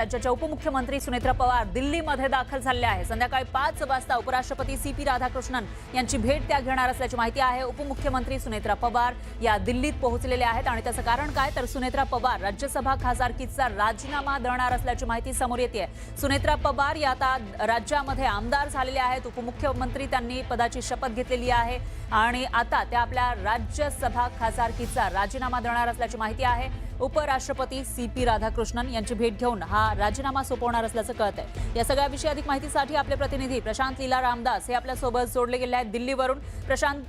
राज्याच्या उपमुख्यमंत्री सुनेत्रा पवार दिल्लीमध्ये दाखल झाले आहे। संध्याकाळी 5 वाजता उपराष्ट्रपती CP राधाकृष्णन यांची भेट त्या घेणार असल्याची माहिती आहे। उपमुख्यमंत्री सुनेत्रा पवार या दिल्लीत पोहोचलेले आहेत आणि त्याचं कारण काय तर सुनेत्रा पवार राज्यसभा खासदारकीचा राजीनामा देणार असल्याची माहिती समोर येते। सुनेत्रा पवार या आता राज्यामध्ये आमदार झालेले आहेत। उपमुख्यमंत्री त्यांनी पदाची शपथ घेतलेली आहे आणि आता त्या आपल्या राज्यसभा खासदारकीचा राजीनामा देणार असल्याची माहिती आहे। उपराष्ट्रपती CP राधाकृष्णन यांची भेट घेऊन हा राजीनामा सोपवणार असल्याचं कळतंय। या सगळ्याविषयी अधिक माहितीसाठी आपले प्रतिनिधी प्रशांत लीला रामदास हे आपल्या सोबत जोडले गेले आहेत दिल्लीवरून। प्रशांत,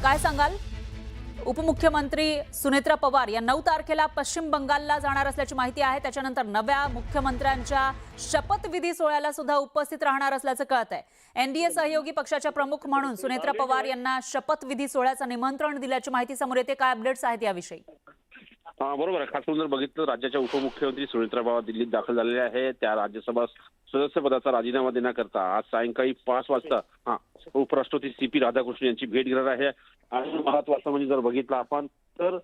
काय सांगाल? उपमुख्यमंत्री सुनेत्रा पवार या 9 तारखेला पश्चिम बंगालला जाणार असल्याची माहिती आहे। त्याच्यानंतर नव्या मुख्यमंत्र्यांच्या शपथविधी सोहळ्याला सुद्धा उपस्थित राहणार असल्याचं कळतंय। NDA सहयोगी पक्षाच्या प्रमुख म्हणून सुनेत्रा पवार यांना शपथविधी सोहळ्याचं निमंत्रण दिल्याची माहिती समोर येते। काय अपडेट्स आहेत याविषयी? बरोबर आहे। खास करून जर बघितलं राज्याच्या उपमुख्यमंत्री सुनेत्रा पवार दिल्लीत दाखल झालेले आहे। त्या राज्यसभा सदस्यपदाचा राजीनामा देण्याकरता आज सायंकाळी 5 वाजता उपराष्ट्रपती CP राधाकृष्णन यांची भेट घेणार आहे। आणि महत्वाचं म्हणजे जर बघितलं आपण तर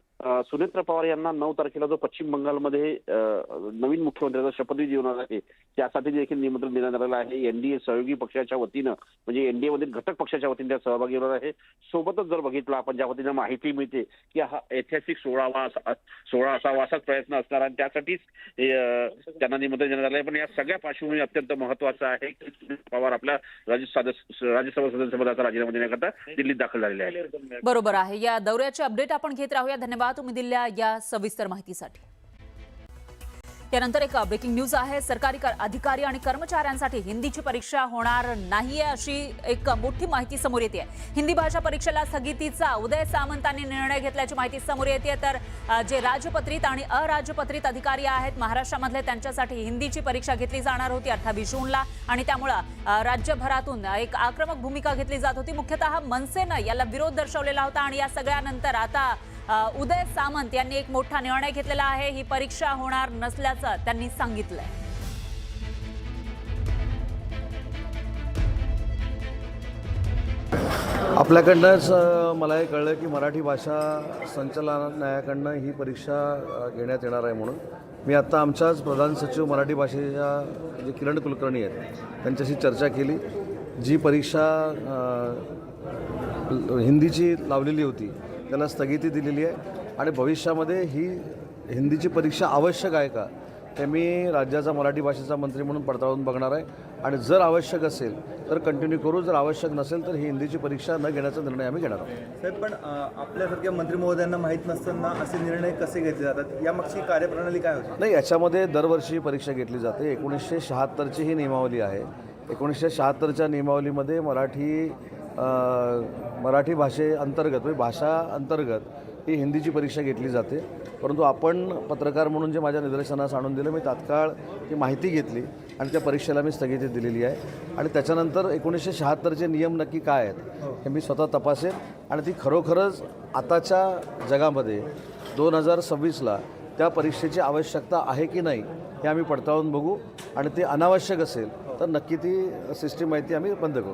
सुनेत्रा पवार यांना 9 तारखेला जो पश्चिम बंगालमध्ये नवीन मुख्यमंत्र्याचा शपथविधी होणार आहे त्यासाठी देखील निमंत्रण देण्यात आलेलं आहे। NDA सहयोगी पक्षाच्या वतीनं म्हणजे NDA मधील घटक पक्षाच्या वतीने त्या सहभागी होणार आहे। सोबतच जर बघितलं आपण ज्या वतीनं माहिती मिळते की हा ऐतिहासिक 16 असावा असाच प्रयत्न असणार आणि त्यासाठीच त्यांना निमंत्रण देण्यात आलं आहे। पण या सगळ्या पार्श्वभूमी अत्यंत महत्वाचं आहे की पवार आपल्या राज्यसभा सदस्यपदाचा राजीनामा देण्याकरता दिल्लीत दाखल झालेले आहेत। बरोबर आहे। या दौऱ्याचे अपडेट आपण घेत राहूया। धन्यवाद तुम्ही दिलेल्या या सविस्तर माहितीसाठी। त्यानंतर एक ब्रेकिंग न्यूज आहे। सरकारी अधिकारी आणि कर्मचाऱ्यांसाठी हिंदीची परीक्षा होणार नाहीये अशी एक मोठी माहिती समोर येते। हिंदी भाषा परीक्षेला स्थगितीचा उदय सामंतांनी निर्णय घेतल्याची माहिती समोर येते। तर जे राजपत्रित आणि अराजपत्रित अधिकारी आहेत महाराष्ट्रामधले त्यांच्यासाठी हिंदीची परीक्षा घेतली जाणार होती 28 जूनला आणि त्यामुळे राज्यभरातून एक आक्रमक भूमिका घेतली जात होती। मुख्यतः मनसेनं याला विरोध दर्शवलेला होता आणि या सगळ्यानंतर आता उदय सामंत यांनी एक मोठा निर्णय घेतलेला आहे। ही परीक्षा होणार नसल्याचं त्यांनी सांगितलंय। आपल्याकडनंच मला हे कळलं की मराठी भाषा संचालनालयाकडनं ही परीक्षा घेण्यात येणार आहे म्हणून मी आता आमच्याच प्रधान सचिव मराठी भाषेच्या जे किरण कुलकर्णी आहेत त्यांच्याशी चर्चा केली। जी परीक्षा हिंदीची लावलेली होती त्याला स्थगिती दिलेली आहे आणि भविष्यामध्ये ही हिंदीची परीक्षा आवश्यक आहे का ते मी राज्याचा मराठी भाषेचा मंत्री म्हणून पडताळून बघणार आहे आणि जर आवश्यक असेल तर कंटिन्यू करू, जर आवश्यक नसेल तर ही हिंदीची परीक्षा न घेण्याचा निर्णय आम्ही घेणार आहोत। साहेब, पण आपल्यासारख्या मंत्री महोदयांना माहीत नसताना असे निर्णय कसे घेतले जातात? यामागची कार्यप्रणाली काय होती? नाही, याच्यामध्ये दरवर्षी परीक्षा घेतली जाते। 1976ची ही नियमावली आहे। 1976च्या नियमावलीमध्ये मराठी भाषेअंतर्गत म्हणजे भाषा अंतर्गत ही हिंदीची परीक्षा घेतली जाते। परंतु आपण पत्रकार म्हणून जे माझ्या निदर्शनास आणून दिलं मी तात्काळ ही माहिती घेतली आणि त्या परीक्षेला मी स्थगिती दिलेली आहे आणि त्याच्यानंतर 1976चे नियम नक्की काय आहेत हे मी स्वतः तपासेन आणि ती खरोखरच आताच्या जगामध्ये 2026ला त्या परीक्षेची आवश्यकता आहे की नाही हे आम्ही पडताळून बघू आणि ते अनावश्यक असेल तर नक्की ती सिस्टीम माहिती आम्ही बंद करू।